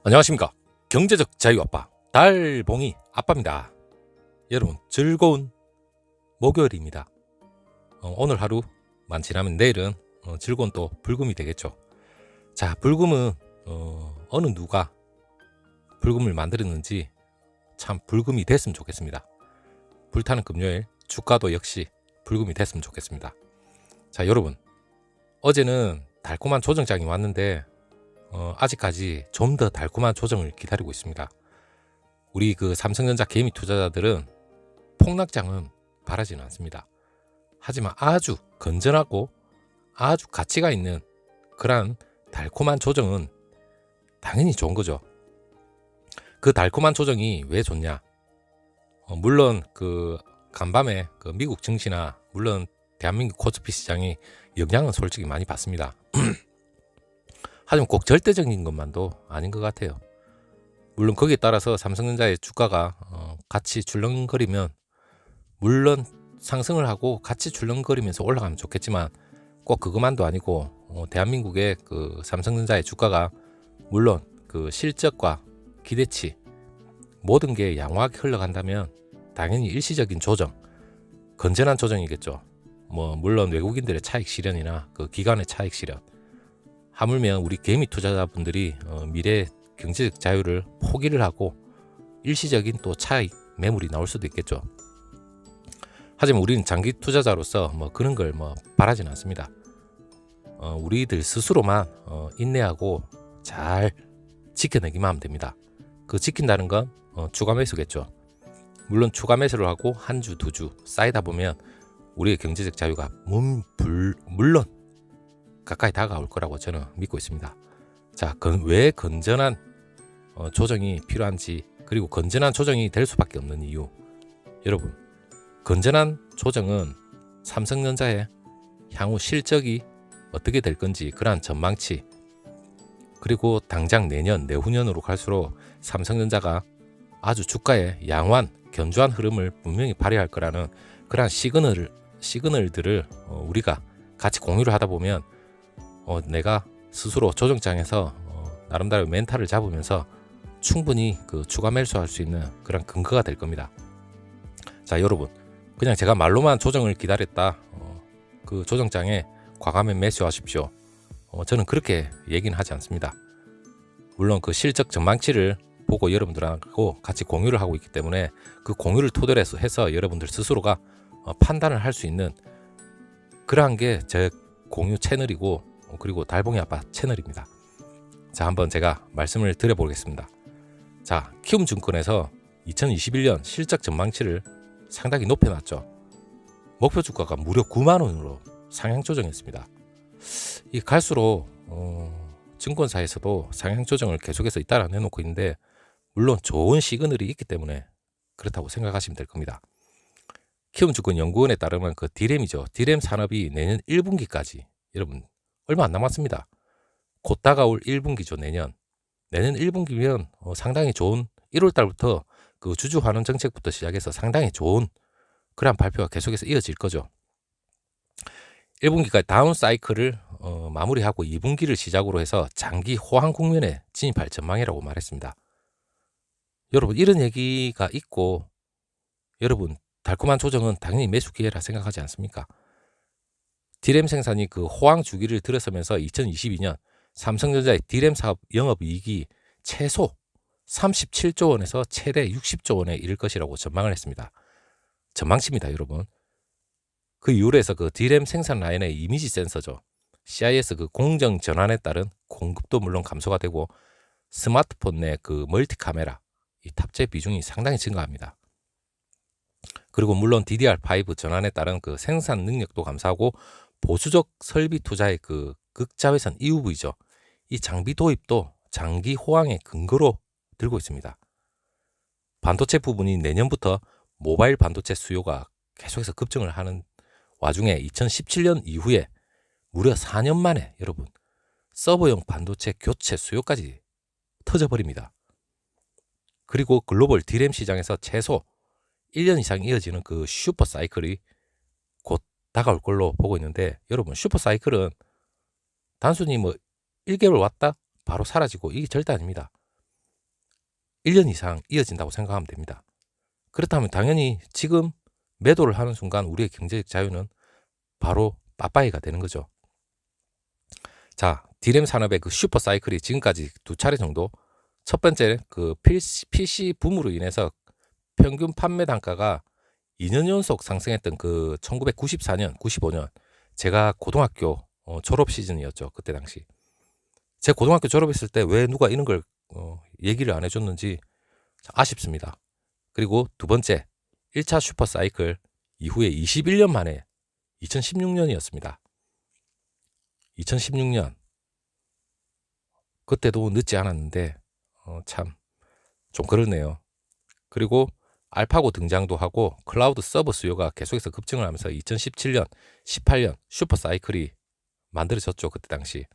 안녕하십니까. 경제적 자유 아빠 달봉이 아빠입니다. 여러분 즐거운 목요일입니다. 오늘 하루만 지나면 내일은 즐거운 또 불금이 되겠죠. 자, 불금은 어느 누가 불금을 만들었는지 참 불금이 됐으면 좋겠습니다. 불타는 금요일 주가도 역시 불금이 됐으면 좋겠습니다. 자, 여러분 어제는 달콤한 조정장이 왔는데 아직까지 좀 더 달콤한 조정을 기다리고 있습니다. 우리 그 삼성전자 개미 투자자들은 폭락장은 바라지는 않습니다. 하지만 아주 건전하고 아주 가치가 있는 그러한 달콤한 조정은 당연히 좋은 거죠. 그 달콤한 조정이 왜 좋냐? 물론 그 간밤에 그 미국 증시나 물론 대한민국 코스피 시장이 영향은 솔직히 많이 받습니다. 하지만 꼭 절대적인 것만도 아닌 것 같아요. 물론 거기에 따라서 삼성전자의 주가가 같이 출렁거리면 물론 상승을 하고 같이 출렁거리면서 올라가면 좋겠지만 꼭 그것만도 아니고 대한민국의 그 삼성전자의 주가가 물론 그 실적과 기대치 모든 게 양호하게 흘러간다면 당연히 일시적인 조정, 건전한 조정이겠죠. 물론 외국인들의 차익 실현이나 그 기관의 차익 실현, 하물며 우리 개미 투자자분들이 미래 경제적 자유를 포기를 하고 일시적인 또 차익 매물이 나올 수도 있겠죠. 하지만 우리는 장기 투자자로서 그런 걸 바라지는 않습니다. 우리들 스스로만 인내하고 잘 지켜내기만 하면 됩니다. 그 지킨다는 건 추가 매수겠죠. 물론 추가 매수를 하고 한 주, 두 주 쌓이다 보면 우리의 경제적 자유가 물론 가까이 다가올 거라고 저는 믿고 있습니다. 자, 왜 건전한 조정이 필요한지, 그리고 건전한 조정이 될 수밖에 없는 이유. 여러분, 건전한 조정은 삼성전자의 향후 실적이 어떻게 될 건지 그러한 전망치, 그리고 당장 내년, 내후년으로 갈수록 삼성전자가 아주 주가의 양호한, 견조한 흐름을 분명히 발휘할 거라는 그러한 시그널들을 우리가 같이 공유를 하다 보면 내가 스스로 조정장에서 나름대로 멘탈을 잡으면서 충분히 그 추가 매수할 수 있는 그런 근거가 될 겁니다. 자, 여러분, 그냥 제가 말로만 조정을 기다렸다 그 조정장에 과감히 매수하십시오. 저는 그렇게 얘기는 하지 않습니다. 물론 그 실적 전망치를 보고 여러분들하고 같이 공유를 하고 있기 때문에 그 공유를 토대로 해서 여러분들 스스로가 판단을 할 수 있는 그러한 게 제 공유 채널이고, 그리고 달봉이 아빠 채널입니다. 자, 한번 제가 말씀을 드려보겠습니다. 자, 키움증권에서 2021년 실적 전망치를 상당히 높여놨죠. 목표 주가가 무려 9만 원으로 상향 조정했습니다. 이 갈수록 증권사에서도 상향 조정을 계속해서 잇따라 내놓고 있는데, 물론 좋은 시그널이 있기 때문에 그렇다고 생각하시면 될 겁니다. 키움증권연구원에 따르면 그 디램이죠. 디램 산업이 내년 1분기까지 여러분 얼마 안 남았습니다. 곧 다가올 1분기죠. 내년 1분기면 상당히 좋은 1월 달부터 그 주주 환원 정책부터 시작해서 상당히 좋은 그런 발표가 계속해서 이어질 거죠. 1분기까지 다운 사이클을 마무리하고 2분기를 시작으로 해서 장기 호황 국면에 진입할 전망이라고 말했습니다. 여러분, 이런 얘기가 있고 여러분 달콤한 조정은 당연히 매수 기회라 생각하지 않습니까? 디램 생산이 그 호황 주기를 들어서면서 2022년 삼성전자의 디램 사업 영업이익이 최소 37조 원에서 최대 60조 원에 이를 것이라고 전망을 했습니다. 전망치입니다, 여러분. 그 이후로 해서 그 디램 생산 라인의 이미지 센서죠. CIS 그 공정 전환에 따른 공급도 물론 감소가 되고 스마트폰 내 그 멀티 카메라 이 탑재 비중이 상당히 증가합니다. 그리고 물론 DDR5 전환에 따른 그 생산 능력도 감소하고 보수적 설비 투자의 그 극자회선 EUV죠. 이 장비 도입도 장기 호황의 근거로 들고 있습니다. 반도체 부분이 내년부터 모바일 반도체 수요가 계속해서 급증을 하는 와중에 2017년 이후에 무려 4년 만에 여러분 서버용 반도체 교체 수요까지 터져버립니다. 그리고 글로벌 디램 시장에서 최소 1년 이상 이어지는 그 슈퍼 사이클이 곧 다가올 걸로 보고 있는데, 여러분 슈퍼 사이클은 단순히 1개월 왔다 바로 사라지고 이게 절대 아닙니다. 1년 이상 이어진다고 생각하면 됩니다. 그렇다면 당연히 지금 매도를 하는 순간 우리의 경제적 자유는 바로 빠빠이가 되는 거죠. 자, D램 산업의 그 슈퍼 사이클이 지금까지 2차례 정도, 첫 번째 그 PC 붐으로 인해서 평균 판매 단가가 2년 연속 상승했던 그 1994년, 95년 제가 고등학교 졸업 시즌이었죠. 그때 당시. 제 고등학교 졸업했을 때 왜 누가 이런 걸 얘기를 안 해줬는지 아쉽습니다. 그리고 두 번째 1차 슈퍼 사이클 이후에 21년 만에 2016년이었습니다. 2016년 그때도 늦지 않았는데 참 좀 그러네요. 그리고 알파고 등장도 하고 클라우드 서버 수요가 계속해서 급증을 하면서 2017년, 18년 슈퍼 사이클이 만들어졌죠. 그때 당시.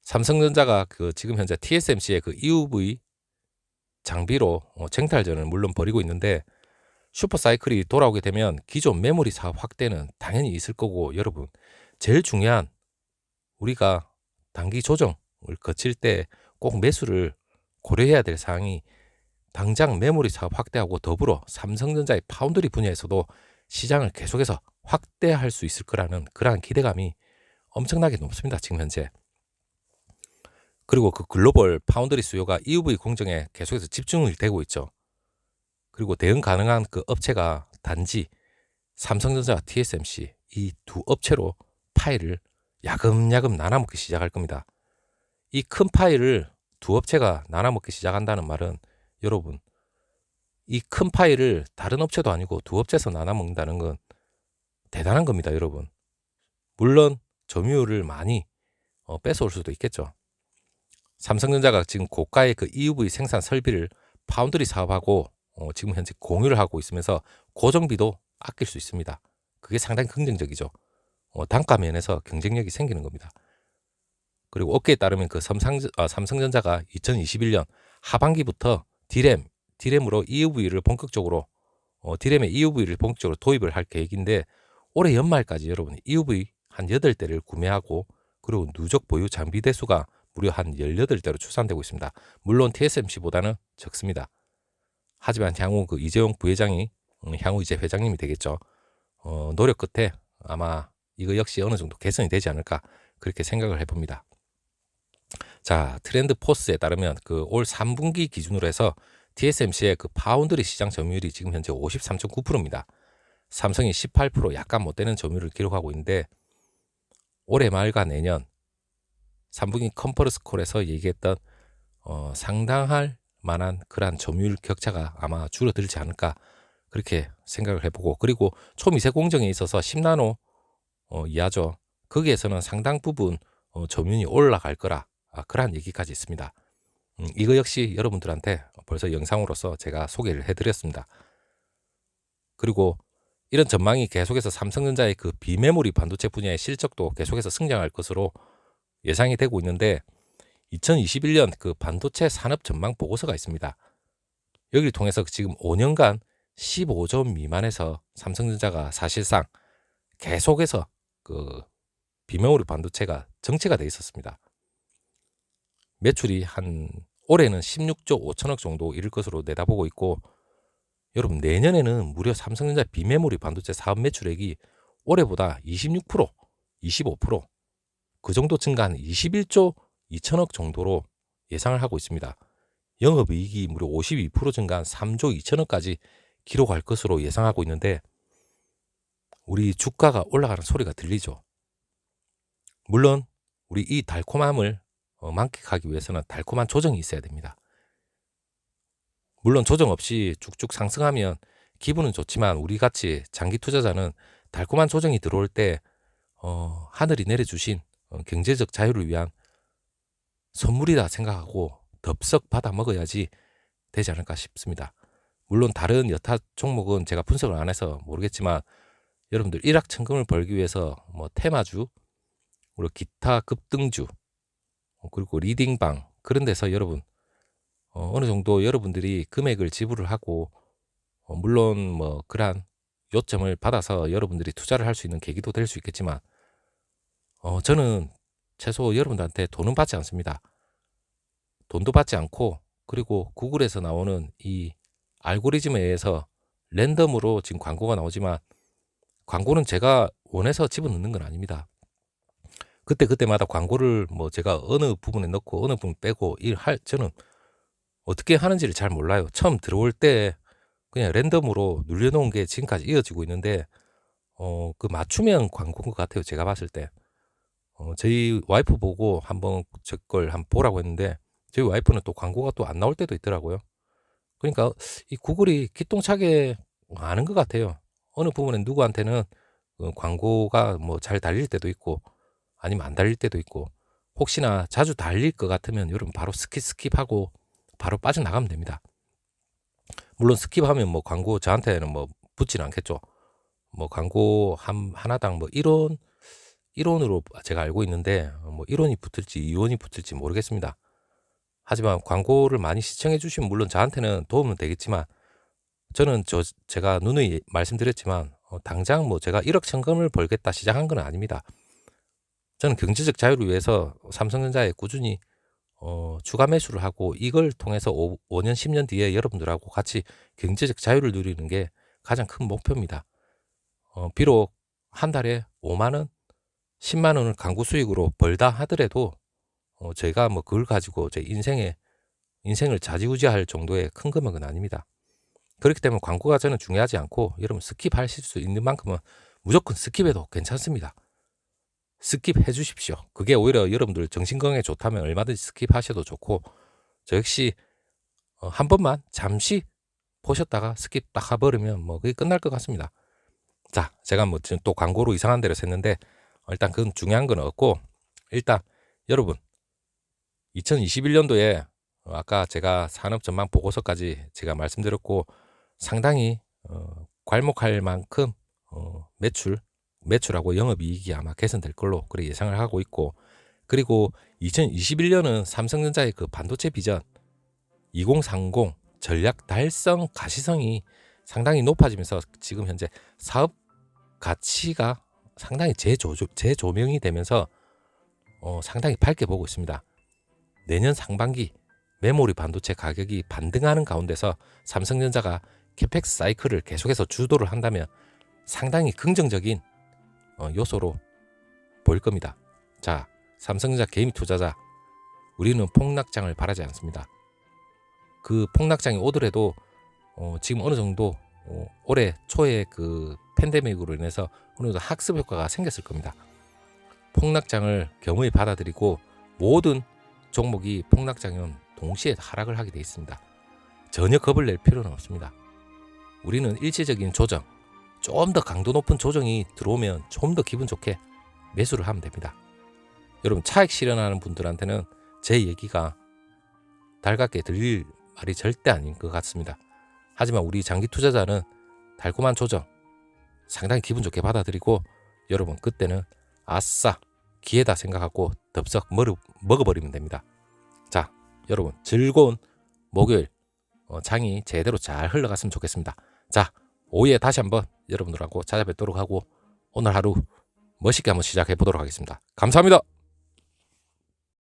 삼성전자가 그 지금 현재 TSMC의 그 EUV 장비로 쟁탈전을 물론 벌이고 있는데 슈퍼 사이클이 돌아오게 되면 기존 메모리 사업 확대는 당연히 있을 거고, 여러분 제일 중요한 우리가 단기 조정을 거칠 때 꼭 매수를 고려해야 될 사항이 당장 메모리 사업 확대하고 더불어 삼성전자의 파운드리 분야에서도 시장을 계속해서 확대할 수 있을 거라는 그러한 기대감이 엄청나게 높습니다. 지금 현재. 그리고 그 글로벌 파운드리 수요가 EUV 공정에 계속해서 집중이 되고 있죠. 그리고 대응 가능한 그 업체가 단지 삼성전자와 TSMC 이 두 업체로 파일을 야금야금 나눠먹기 시작할 겁니다. 이 큰 파일을 두 업체가 나눠먹기 시작한다는 말은 여러분, 이 큰 파일을 다른 업체도 아니고 두 업체에서 나눠먹는다는 건 대단한 겁니다. 여러분. 물론 점유율을 많이 뺏어올 수도 있겠죠. 삼성전자가 지금 고가의 그 EUV 생산 설비를 파운드리 사업하고 지금 현재 공유를 하고 있으면서 고정비도 아낄 수 있습니다. 그게 상당히 긍정적이죠. 단가 면에서 경쟁력이 생기는 겁니다. 그리고 업계에 따르면 그 삼성전자가 2021년 하반기부터 D램으로 EUV를 본격적으로 D램에 EUV를 본격적으로 도입을 할 계획인데 올해 연말까지 여러분 EUV 한 8대를 구매하고 그리고 누적 보유 장비 대수가 무려 한 18대로 추산되고 있습니다. 물론 TSMC보다는 적습니다. 하지만 향후 그 이재용 부회장이 향후 이제 회장님이 되겠죠. 노력 끝에 아마 이거 역시 어느 정도 개선이 되지 않을까 그렇게 생각을 해봅니다. 자, 트렌드 포스에 따르면 그 올 3분기 기준으로 해서 TSMC의 그 파운드리 시장 점유율이 지금 현재 53.9%입니다. 삼성이 18% 약간 못 되는 점유율을 기록하고 있는데 올해 말과 내년 3분기 컨퍼런스 콜에서 얘기했던 상당할 만한 그러한 점유율 격차가 아마 줄어들지 않을까 그렇게 생각을 해보고, 그리고 초미세 공정에 있어서 10나노 이하죠. 거기에서는 상당 부분 점유율이 올라갈 거라 그러한 얘기까지 있습니다. 이거 역시 여러분들한테 벌써 영상으로서 제가 소개를 해드렸습니다. 그리고 이런 전망이 계속해서 삼성전자의 그 비메모리 반도체 분야의 실적도 계속해서 성장할 것으로 예상이 되고 있는데 2021년 그 반도체 산업 전망 보고서가 있습니다. 여기를 통해서 지금 5년간 15조 미만에서 삼성전자가 사실상 계속해서 그 비메모리 반도체가 정체가 돼 있었습니다. 매출이 한 올해는 16조 5천억 정도 이를 것으로 내다보고 있고, 여러분 내년에는 무려 삼성전자 비메모리 반도체 사업 매출액이 올해보다 26%, 25%, 그 정도 증가한 21조 2천억 정도로 예상을 하고 있습니다. 영업이익이 무려 52% 증가한 3조 2천억까지 기록할 것으로 예상하고 있는데 우리 주가가 올라가는 소리가 들리죠. 물론 우리 이 달콤함을 만끽하기 위해서는 달콤한 조정이 있어야 됩니다. 물론 조정 없이 쭉쭉 상승하면 기분은 좋지만 우리같이 장기 투자자는 달콤한 조정이 들어올 때 하늘이 내려주신 경제적 자유를 위한 선물이다 생각하고 덥석 받아 먹어야지 되지 않을까 싶습니다. 물론 다른 여타 종목은 제가 분석을 안 해서 모르겠지만 여러분들 일확천금을 벌기 위해서 뭐 테마주, 그리고 기타 급등주, 그리고 리딩방 그런 데서 여러분 어느 정도 여러분들이 금액을 지불을 하고 물론 뭐 그러한 요점을 받아서 여러분들이 투자를 할 수 있는 계기도 될 수 있겠지만 저는 최소 여러분들한테 돈은 받지 않습니다. 돈도 받지 않고 그리고 구글에서 나오는 이 알고리즘에 의해서 랜덤으로 지금 광고가 나오지만 광고는 제가 원해서 집어넣는 건 아닙니다. 그때마다 광고를 뭐 제가 어느 부분에 넣고 어느 부분 빼고 저는 어떻게 하는지를 잘 몰라요. 처음 들어올 때 그냥 랜덤으로 눌려놓은 게 지금까지 이어지고 있는데 그 맞춤형 광고인 것 같아요. 제가 봤을 때. 저희 와이프 보고 한번 제 걸 한번 보라고 했는데 저희 와이프는 또 광고가 또 안 나올 때도 있더라고요. 그러니까 이 구글이 기똥차게 아는 것 같아요. 어느 부분에 누구한테는 광고가 뭐 잘 달릴 때도 있고 아니면 안 달릴 때도 있고 혹시나 자주 달릴 것 같으면 여러분 바로 스킵하고 바로 빠져나가면 됩니다. 물론 스킵하면 뭐 광고 저한테는 뭐 붙지는 않겠죠. 뭐 광고 하나당 뭐 1원으로 제가 알고 있는데 뭐 1원이 붙을지 2원이 붙을지 모르겠습니다. 하지만 광고를 많이 시청해 주시면 물론 저한테는 도움은 되겠지만 저는 제가 누누이 말씀드렸지만 당장 뭐 제가 1억 천금을 벌겠다 시작한 건 아닙니다. 저는 경제적 자유를 위해서 삼성전자에 꾸준히 추가 매수를 하고 이걸 통해서 5년 10년 뒤에 여러분들하고 같이 경제적 자유를 누리는 게 가장 큰 목표입니다. 비록 한 달에 5만 원, 10만 원을 광고 수익으로 벌다 하더라도 제가 뭐 그걸 가지고 제 인생을 좌지우지할 정도의 큰 금액은 아닙니다. 그렇기 때문에 광고가 저는 중요하지 않고 여러분 스킵하실 수 있는 만큼은 무조건 스킵해도 괜찮습니다. 스킵해 주십시오. 그게 오히려 여러분들 정신건강에 좋다면 얼마든지 스킵하셔도 좋고 저 역시 한 번만 잠시 보셨다가 스킵 딱 해버리면 뭐 그게 끝날 것 같습니다. 자, 제가 뭐 지금 또 광고로 이상한 데로 샜는데 일단 그건 중요한 건 없고 일단 여러분 2021년도에 아까 제가 산업전망 보고서까지 제가 말씀드렸고 상당히 괄목할 만큼 매출하고 영업이익이 아마 개선될 걸로 그래 예상을 하고 있고 그리고 2021년은 삼성전자의 그 반도체 비전 2030 전략 달성 가시성이 상당히 높아지면서 지금 현재 사업 가치가 상당히 재조명이 되면서 상당히 밝게 보고 있습니다. 내년 상반기 메모리 반도체 가격이 반등하는 가운데서 삼성전자가 캐펙스 사이클을 계속해서 주도를 한다면 상당히 긍정적인 요소로 보일 겁니다. 자, 삼성전자 개미 투자자 우리는 폭락장을 바라지 않습니다. 그 폭락장이 오더라도 지금 어느 정도 올해 초에 그 팬데믹으로 인해서 어느 정도 학습 효과가 생겼을 겁니다. 폭락장을 겸허히 받아들이고 모든 종목이 폭락장은 동시에 하락을 하게 되어 있습니다. 전혀 겁을 낼 필요는 없습니다. 우리는 일시적인 조정, 좀 더 강도 높은 조정이 들어오면 좀 더 기분 좋게 매수를 하면 됩니다. 여러분 차익 실현하는 분들한테는 제 얘기가 달갑게 들릴 말이 절대 아닌 것 같습니다. 하지만 우리 장기 투자자는 달콤한 조정 상당히 기분 좋게 받아들이고 여러분 그때는 아싸 기회다 생각하고 덥석 먹어버리면 됩니다. 자, 여러분 즐거운 목요일 장이 제대로 잘 흘러갔으면 좋겠습니다. 자, 오후에 다시 한번 여러분들하고 찾아뵙도록 하고 오늘 하루 멋있게 한번 시작해 보도록 하겠습니다. 감사합니다.